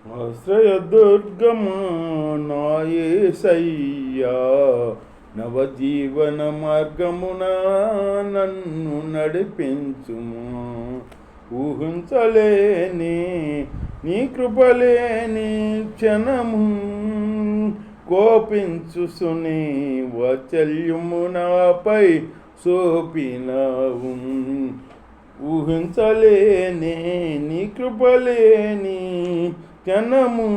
ఆశ్రయదుర్గమా నా యేసయ్యా, నవజీవన మార్గమున నన్ను నడిపించుము. ఊహించలేని నీ కృపలేని క్షణము, కోపించుసుని వాత్సల్యము నాపై సోపినావు. ఊహించలేని నీ కృపలేని క్షణము,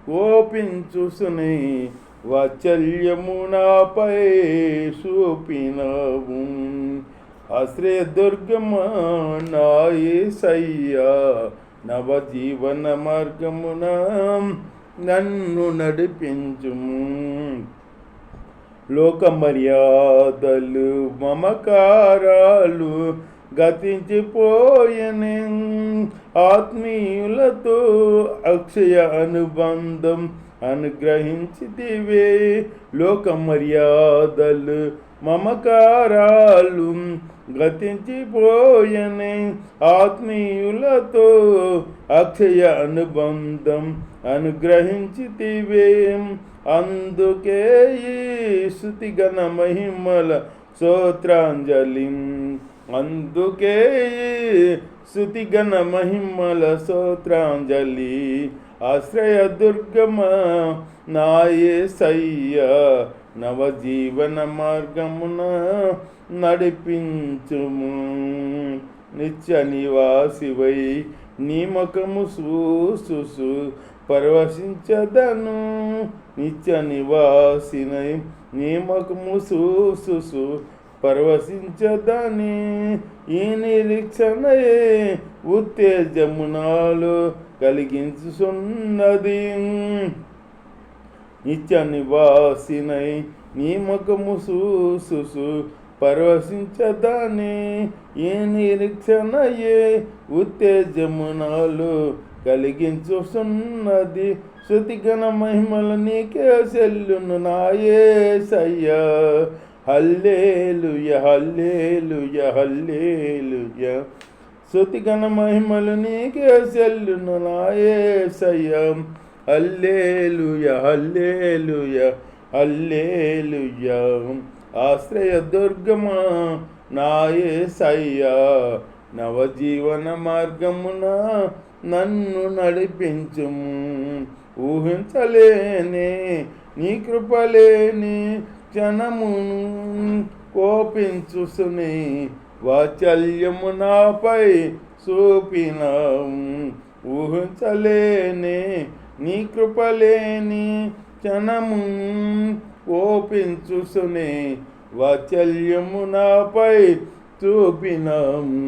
కోపించుసుని వాత్సల్యము నాపై చూపినావు. ఆశ్రయదుర్గమా నా యేసయ్యా, నవజీవన మార్గమున నన్ను నడిపించుము. లోక మర్యాదలు మమకారాలు గతించిపోయనే, ఆత్మీయులతో అక్షయ అనుబంధం అనుగ్రహించితివే. లోక మర్యాదలు మమకారాలు గతించిపోయనే, ఆత్మీయులతో అక్షయ అనుబంధం అనుగ్రహించితివే. అందుకే ఈ స్తుతిగణ మహిమల స్తోత్రాంజలి, అందుకే స్తుతిగణ మహిమల స్తోత్రాంజలి. ఆశ్రయదుర్గమా నా యేసయ్యా, నవజీవన మార్గమున నడిపించుము. నిత్య నివాసివై నీ ముఖము చూసు పరవశించదను. నిత్య నివాసినై నీ ముఖము చూసు పరవశించదని, ఈ నిరీక్షణయే ఉత్తేజము నాలో కలిగించుచున్నది. నిత్య నివాసినై నీ ముఖము చూసు పరవశించదని, ఈ నిరీక్షణయే ఉత్తేజము నాలో కలిగించుచున్నది. స్తుతిగణ మహిమలు నీకే చెల్లును నా యేసయ్యా. హల్లెలూయా హల్లెలూయా హల్లెలూయా. స్తుతిగణ మహిమలు నీకే చెల్లును నా యేసయ్యా. హల్లెలూయా హల్లెలూయా హల్లెలూయా. ఆశ్రయదుర్గమా నా యేసయ్యా, నవజీవన మార్గమున నన్ను నడిపించుము. ఊహించలేని నీ కృపలేని క్షణమును, కోపించుసుని వాత్సల్యము నాపై చూపినావు. ఊహించలేని నీ కృపలేని క్షణమును, కోపించుసుని వాత్సల్యము నాపై చూపినాము.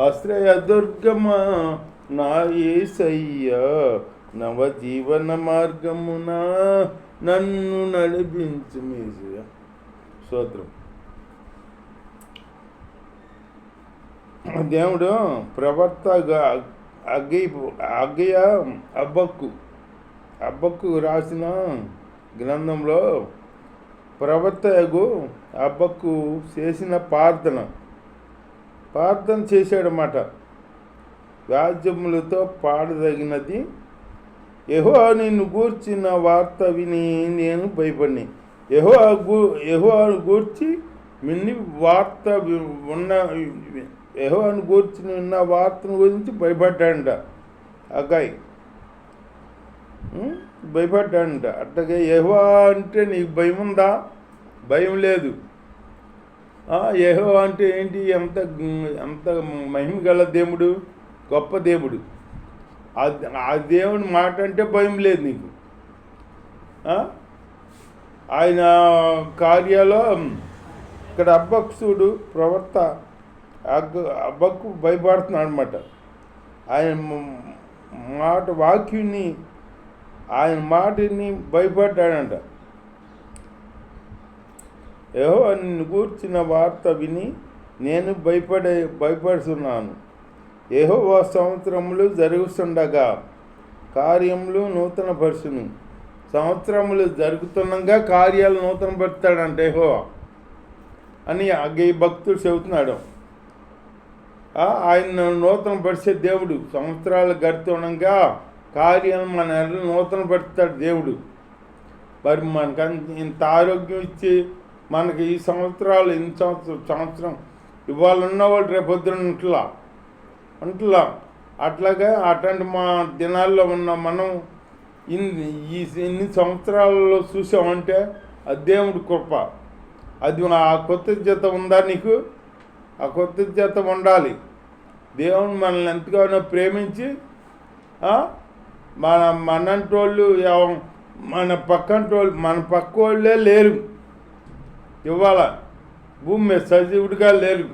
ఆశ్రయదుర్గమా నా యేసయ్యా, నవజీవన మార్గమున నన్ను నడిపించుము. స్తోత్రం. దేవుడు ప్రవక్త అగ్గయ అబ్బక్కు రాసిన గ్రంథంలో ప్రవక్తయగు అబ్బక్కు చేసిన ప్రార్థన చేశాడన్నమాట. వ్యాజ్యములతో పాడదగినది. యెహోవా నిన్ను గూర్చిన వార్త విని నేను భయపడిని. యెహోవాను గూర్చి విని వార్త యెహోవాను గూర్చి విన్న వార్తను గురించి భయపడ్డాడంట అగ్గాయి. భయపడ్డాడంట. అట్టగా యెహోవా అంటే నీకు భయం ఉందా? భయం లేదు. యెహోవా అంటే ఏంటి? ఎంత మహిమ గల దేవుడు, గొప్ప దేవుడు. ఆ దేవుని మాట అంటే భయం లేదు నీకు. ఆయన కార్యాలో ఇక్కడ అబ్బక్సుడు ప్రవక్త అబ్బక్కు భయపడుతున్నాడు అన్నమాట. ఆయన వాక్యుని, ఆయన మాటని భయపడ్డాడంట. యెహోవా నిన్ను గూర్చిన వార్త విని నేను భయపడుతున్నాను. యెహోవా సంవత్సరములు జరుగుతుండగా కార్యములు నూతన పరుచును. సంవత్సరములు జరుగుతుండగా కార్యాలు నూతన పరుస్తాడంట యెహోవా అని అగ్గై భక్తుడు చెబుతున్నాడు. ఆయన నూతన పరిచే దేవుడు. సంవత్సరాలు గడుతుండగా కార్యాలు మన ఎడల నూతన పడతాడు దేవుడు. మరి మనకు ఇంత ఆరోగ్యం ఇచ్చి మనకి ఈ సంవత్సరాలు సంవత్సరం ఇవాళ ఉన్నవాళ్ళు రేపొద్దున ఉంటలా అట్లాగే అట్లాంటి మా దినాల్లో ఉన్న మనం ఇన్ని సంవత్సరాలలో చూసామంటే అది దేవుడి కృప. అది ఆ కొత్త జీతం ఉందా నీకు? ఆ కొత్త జీతం ఉండాలి. దేవుని మనల్ని ఎంతగానో ప్రేమించి మనంటోళ్ళు మన పక్క వాళ్ళే లేరు ఇవాళ భూమి మీద సజీవుడిగా లేరు.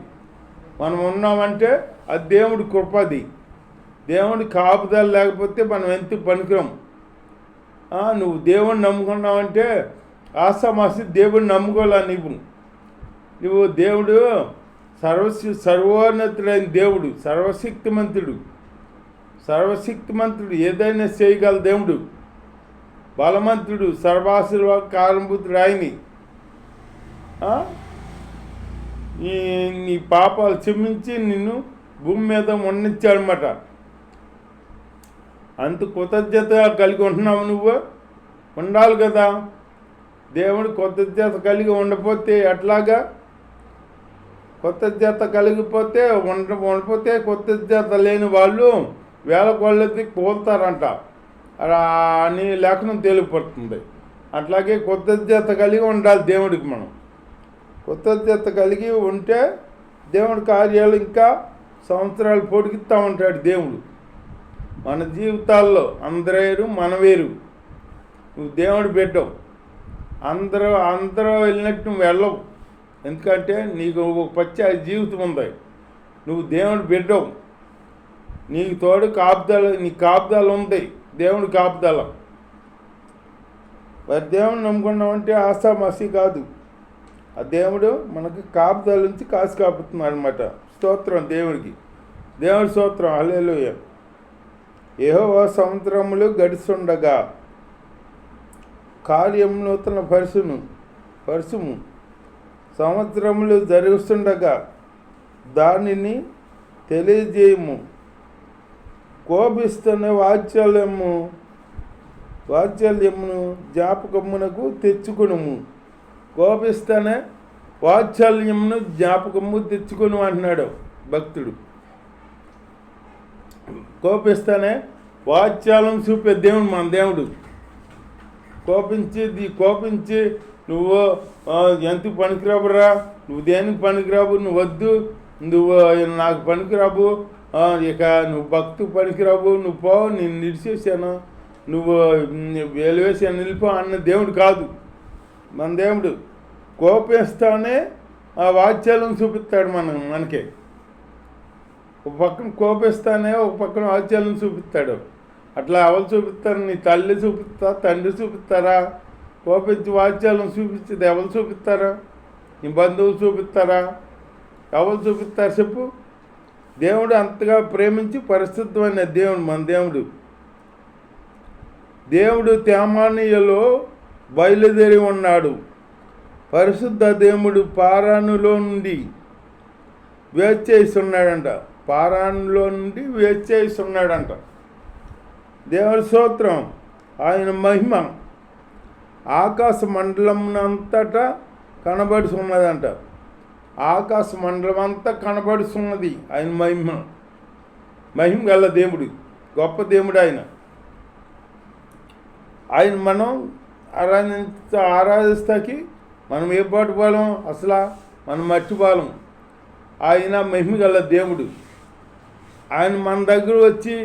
మనం ఉన్నామంటే అది దేవుడి కృప. అది దేవుడి కాపుదల లేకపోతే మనం ఎంత పనికిరాం. నువ్వు దేవుడిని నమ్ముకున్నావంటే ఆసామాసి దేవుడిని నమ్ముకోలే. నువ్వు దేవుడు సర్వోన్నతుడైన దేవుడు, సర్వశక్తిమంతుడు, ఏదైనా చేయగల దేవుడు, బలవంతుడు, సర్వాశీర్వాదకారంభూతుడు ఆయన్ని. నీ పాపాలు క్షమించి నిన్ను భూమి మీద ఉండనిచ్చాడనమాట. అంత కృతజ్ఞత కలిగి ఉంటున్నావు నువ్వు? ఉండాలి కదా. దేవుడు కృతజ్ఞత కలిగి ఉండకపోతే ఎట్లాగా? కృతజ్ఞత కలిగిపోతే ఉండపోతే కృతజ్ఞత లేని వాళ్ళు వేల కొళ్ళకి పోతారంట అని లేఖనం తేలిపడుతుంది. అట్లాగే కృతజ్ఞత కలిగి ఉండాలి దేవుడికి. మనం కృతజ్ఞత కలిగి ఉంటే దేవుడి కార్యాలు ఇంకా సంవత్సరాలు పొడిగిస్తూ ఉంటాడు దేవుడు. మన జీవితాల్లో అందరూ మన వేరు. నువ్వు దేవుడు పెట్టావు. అందరూ వెళ్ళినట్టు నువ్వు వెళ్ళవు. ఎందుకంటే నీకు ఒక పచ్చి జీవితం ఉంది. నువ్వు దేవుడు పెట్టావు. నీకు తోడు నీ కాపుదల ఉంది, దేవుడి కాపుదల. మరి దేవుడిని నమ్ముకున్నామంటే ఆశామాసి కాదు. ఆ దేవుడు మనకి కాపుదల నుంచి కాసి కాపుతున్నాడు అనమాట. స్తోత్రం దేవుడికి. దేవుడి స్తోత్రం. హల్లెలూయా. యెహోవా సంవత్సరములు గడిచుండగా కార్యం నూతన పరుసుము సంవత్సరములు జరుగుతుండగా దానిని తెలియజేయము. కోపిస్తున్న వాత్సల్యమును జ్ఞాపకమునకు తెచ్చుకునుము. కోపిస్తేనే వాత్సల్యమును జ్ఞాపకము తెచ్చుకును అంటున్నాడు భక్తుడు. కోపిస్తేనే వాత్సల్యం చూపే దేవుడు మన దేవుడు. కోపించి నువ్వు ఎందుకు పనికిరాబురా, నువ్వు దేనికి పనికిరాబు, నువ్వు వద్దు, నువ్వు నాకు పనికిరాబు, ఇక నువ్వు భక్తు పనికిరాబు, నువ్వు పో, నేను నిలిచేసాను, నువ్వు వెలివేసాను నిలిపో అన్న దేవుడు కాదు మన దేవుడు. కోపిస్తానే ఆ వాత్సల్యం చూపిస్తాడు మనకే. ఒక పక్కన కోపిస్తానే ఒక పక్కన వాత్సల్యం చూపిస్తాడు. అట్లా ఎవరు చూపిస్తారు? నీ తల్లి చూపిస్తా, తండ్రి చూపిస్తారా? కోపించి వాత్సల్యం చూపించేది ఎవరు చూపిస్తారా? నీ బంధువులు చూపిస్తారా? ఎవరు చూపిస్తారు చెప్పు? దేవుడు అంతగా ప్రేమించి పరిశుద్ధమైన దేవుడు మన దేవుడు. దేవుడు తేమానీయలో బయలుదేరి ఉన్నాడు. పరిశుద్ధ దేవుడు పారానులో నుండి వేచేస్తున్నాడంట. దేవుడి స్తోత్రం. ఆయన మహిమ ఆకాశ మండలమునంతటా కనబడుతున్నదంట. ఆకాశ మండలం అంతా కనబడుతున్నది ఆయన మహిమ గల దేవుడు, గొప్ప దేవుడు ఆయన. మనం ఆరాధిస్తాకి మనం ఏ పాటు పోలేం, అసలు మనం మర్చిపోలేం. ఆయన మహిమ గల దేవుడు. ఆయన మన దగ్గర వచ్చి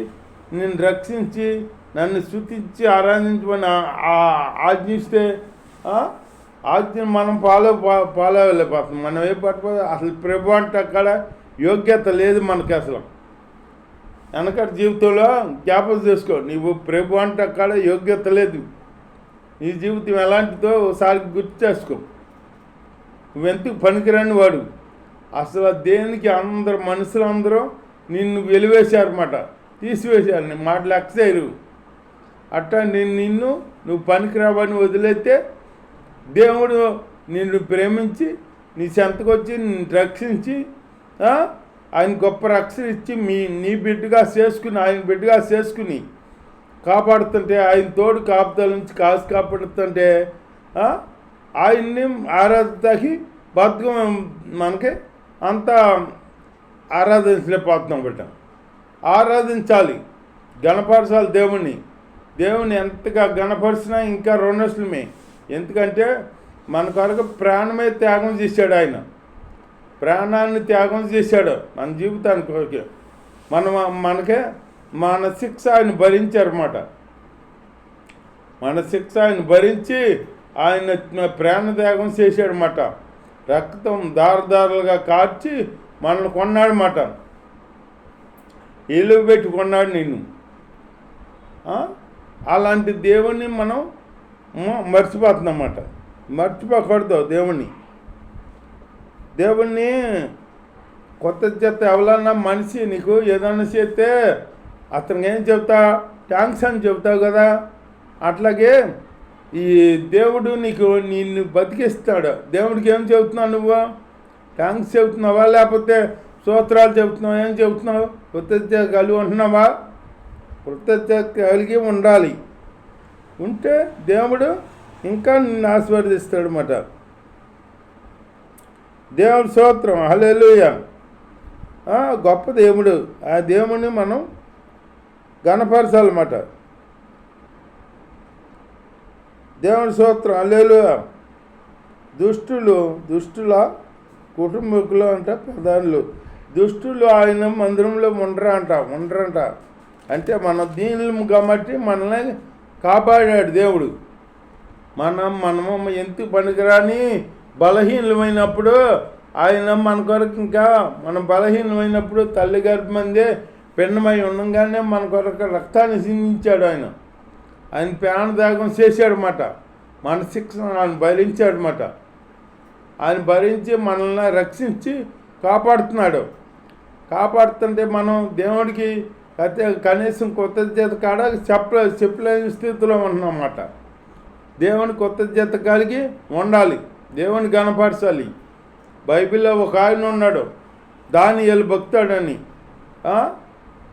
నిన్ను రక్షించి నన్ను స్తుతించి ఆరాధించమని ఆజ్ఞిస్తే ఆజ్ఞను మనం ఫాలో వెళ్ళిపోతాం. మనం ఏ పట్టుకోదు. అసలు ప్రభు అంటే అక్కడ యోగ్యత లేదు మనకి. అసలు వెనకటి జీవితంలో జ్ఞాపకం చేసుకో, నీవు ప్రభు అంటే అక్కడ యోగ్యత లేదు. నీ జీవితం ఎలాంటిదో ఒకసారి గుర్తు చేసుకో. నువ్వెందుకు పనికిరాని వాడు. అసలు దేనికి మనుషులందరూ నిన్ను వెలివేశారన్నమాట, తీసివేశారు. నీ మాట లెక్క చేయరు. అట్టా నువ్వు పనికిరావని వదిలేస్తే దేవుడు నిన్ను ప్రేమించి నీ చెంతకొచ్చి నిన్ను రక్షించి ఆయన గొప్ప రక్షణ ఇచ్చి నీ బిడ్డగా చేసుకుని, ఆయన బిడ్డగా చేసుకుని కాపాడుతుంటే, ఆయన తోడు కాపుదల నుంచి కాపాడుతుంటే ఆయన్ని ఆరాధించడానికి బతుకం మనకి అంతా ఆరాధించలేకపోతున్నాం బిడ్డ. ఆరాధించాలి, గణపరచాలి దేవుణ్ణి ఎంతగా గణపరిచినా ఇంకా రుణస్తులమే. ఎందుకంటే మన కొరకు ప్రాణమే త్యాగం చేశాడు. ఆయన ప్రాణాన్ని త్యాగం చేశాడు మన జీవితాన్ని కొరకు. మనకే మన శిక్ష ఆయన భరించారన్నమాట. మన శిక్ష ఆయన భరించి ఆయన ప్రాణ త్యాగం చేశాడనమాట. రక్తం దారులుగా కార్చి మనల్ని కొన్నాడనమాట. ఇల్లు పెట్టి కొన్నాడు నిన్ను. అలాంటి దేవుణ్ణి మనం మర్చిపోతున్నామన్నమాట. మర్చిపోకూడదు దేవుణ్ణి. కొత్త చేత ఎవరన్నా మనిషి నీకు ఏదన్నా చేస్తే అతనికి ఏం చెప్తా? థ్యాంక్స్ అని చెప్తావు కదా. అట్లాగే ఈ దేవుడు నిన్ను బతికిస్తాడు. దేవుడికి ఏం చెబుతున్నావు నువ్వు? థ్యాంక్స్ చెబుతున్నావా, లేకపోతే స్తోత్రాలు చెబుతున్నావు? ఏం చెబుతున్నావు? కృతజ్ఞత కలిగి ఉంటున్నావా? కృతజ్ఞత కలిగి ఉండాలి. ఉంటే దేవుడు ఇంకా నిన్ను ఆశీర్వదిస్తాడు అన్నమాట. దేవుడి స్తోత్రం, హల్లెలూయా. గొప్ప దేవుడు. ఆ దేవుడిని మనం గణపరచాలన్నమాట. దేవుడి స్తోత్రం, హల్లెలూయా. దుష్టుల కుటుంబకులు అంట ప్రధానులు. దుష్టులు ఆయన మందిరంలో ఉండరంట. అంటే మన దీనులు కాబట్టి మనల్ని కాపాడాడు దేవుడు. మనము ఎందుకు పనికిరాని బలహీనమైనప్పుడు ఆయన మన కొరకు, ఇంకా మనం బలహీనమైనప్పుడు తల్లి గర్భమందే పిండమై ఉండగానే మన కొరకు రక్తాన్ని సిందించాడు. ఆయన ప్రాణత్యాగం చేశాడన్నమాట. మన శిక్షను ఆయన భరించాడన్నమాట. ఆయన భరించి మనల్ని రక్షించి కాపాడుతున్నాడు. కాపాడుతుంటే మనం దేవుడికి కనీసం కృతజ్ఞత కాడ చెప్పలేని స్థితిలో ఉన్నామన్నమాట. దేవుని కృతజ్ఞత కలిగి ఉండాలి, దేవుని గణపరచాలి. బైబిల్లో ఒక ఆయన ఉన్నాడు, దానియేలు భక్తుడని.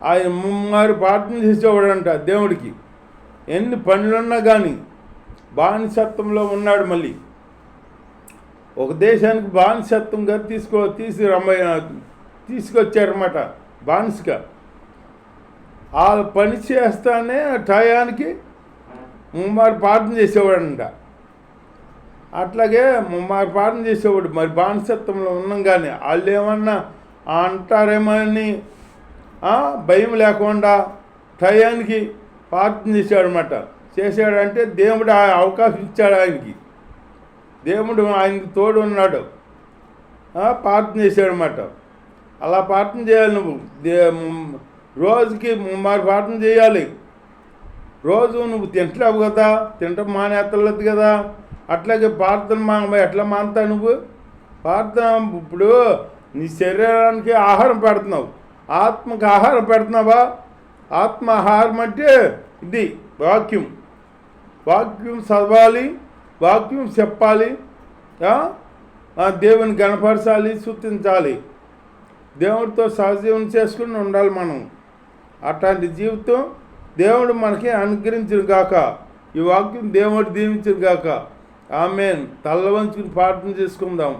ఆయన ముమ్మారు ప్రార్థన చేసేవాడంట దేవుడికి. ఎన్ని పనులున్నా కానీ బానిసత్వంలో ఉన్నాడు. మళ్ళీ ఒక దేశానికి బానిసత్వంగా తీసుకొచ్చారన్నమాట. బానిసగా ఆ పని చేస్తానే టయానికి ముమ్మారు ప్రార్థన చేసేవాడంట. అట్లాగే ముమ్మారు ప్రార్థన చేసేవాడు. మరి బానిసత్వంలో ఉన్నాం కానీ వాళ్ళు ఏమన్నా అంటారేమో అని భయం లేకుండా టయానికి ప్రార్థన చేశాడనమాట. చేశాడంటే దేవుడు అవకాశం ఇచ్చాడు ఆయనకి. దేవుడు ఆయనకి తోడు ఉన్నాడు. ప్రార్థన చేశాడనమాట. అలా ప్రార్థన చేయాలి నువ్వు. రోజుకి మరి ప్రార్థన చేయాలి. రోజు నువ్వు తింటలేవు కదా, తింటం మానేత్తలేదు కదా. అట్లాగే ప్రార్థన ఎట్లా మానుతావు నువ్వు? ప్రార్థన ఇప్పుడు నీ శరీరానికి ఆహారం పెడుతున్నావు, ఆత్మకు ఆహారం పెడుతున్నావా? ఆత్మ ఆహారం అంటే ఇది వాక్యం చదవాలి, వాక్యం చెప్పాలి, దేవుని గణపరచాలి, స్తుతించాలి, దేవుడితో సహజీవనం చేసుకుని ఉండాలి మనం. అట్లాంటి జీవితం దేవుడు మనకి అనుగ్రహించును గాక. ఈ వాక్యం దేవుడు దీవించును గాక. ఆమేన్. తల్ల వంచుకుని ప్రార్థన చేసుకుందాం.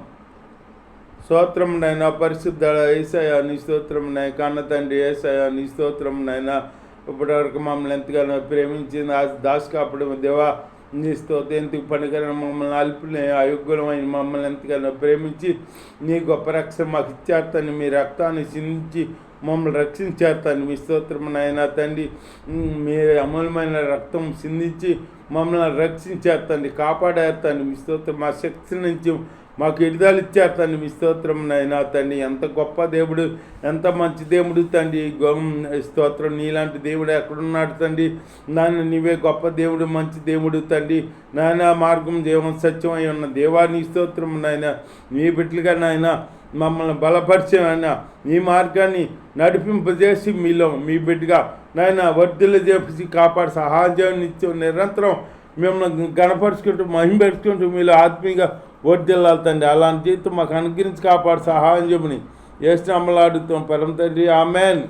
స్తోత్రం నైనా పరిశుద్ధ యేసయ్యా నీ స్తోత్రం నాయ. కన్న తండ్రి యేసయ్యా నీ స్తోత్రం నైనా. ఇప్పటివరకు మమ్మల్ని ఎంతగానో ప్రేమించింది దాసు కాపడం దేవా నీ స్తోత్రం. ఎందుకు పనికిరాని మమ్మల్ని అల్పిన అయోగ్యులమైన మమ్మల్ని ఎంతగానో ప్రేమించి నీ గొప్ప రక్షణ మాకు ఇచ్చారు తండ్రి. మీ రక్తాన్ని చిందించి మమ్మల్ని రక్షించారు తండ్రి. మీ స్తోత్రం నాయనా తండ్రి. మీ అమూల్యమైన రక్తం చిందించి మమ్మల్ని రక్షించారు తండ్రి, కాపాడారు తండ్రి. మీ స్తోత్రం. మా శక్తి నుంచి మాకు విడుదల ఇచ్చారు తండ్రి. మీ స్తోత్రం నాయనా తండ్రి. ఎంత గొప్ప దేవుడు, ఎంత మంచి దేవుడు తండ్రి. స్తోత్రం. నీలాంటి దేవుడు ఎక్కడున్నాడు తండ్రి? నాయన నీవే గొప్ప దేవుడు, మంచి దేవుడు తండ్రి. నాయన మార్గం జీవం సత్యం అయి ఉన్న దేవా నీ స్తోత్రం నాయన. నీ బిడ్డలుగా నాయన మమ్మల్ని బలపరిచిన నీ మార్గాన్ని నడిపింపజేసి మీలో మీ బిడ్డగా నాయన వర్ధిల్ల చేసి కాపాడు సహాయం ఇచ్చే నిరంతరం మిమ్మల్ని గణపరుచుకుంటూ మహింపరుచుకుంటూ మీలో ఆత్మీయంగా వర్ధిల్లాలి తండ్రి. అలాంటి జీవితం మాకు అనుగ్రహించి కాపాడు సహాయం చెప్పని ఏసు నామములో అడుగుతాం పరమ తండ్రి. ఆమేన్.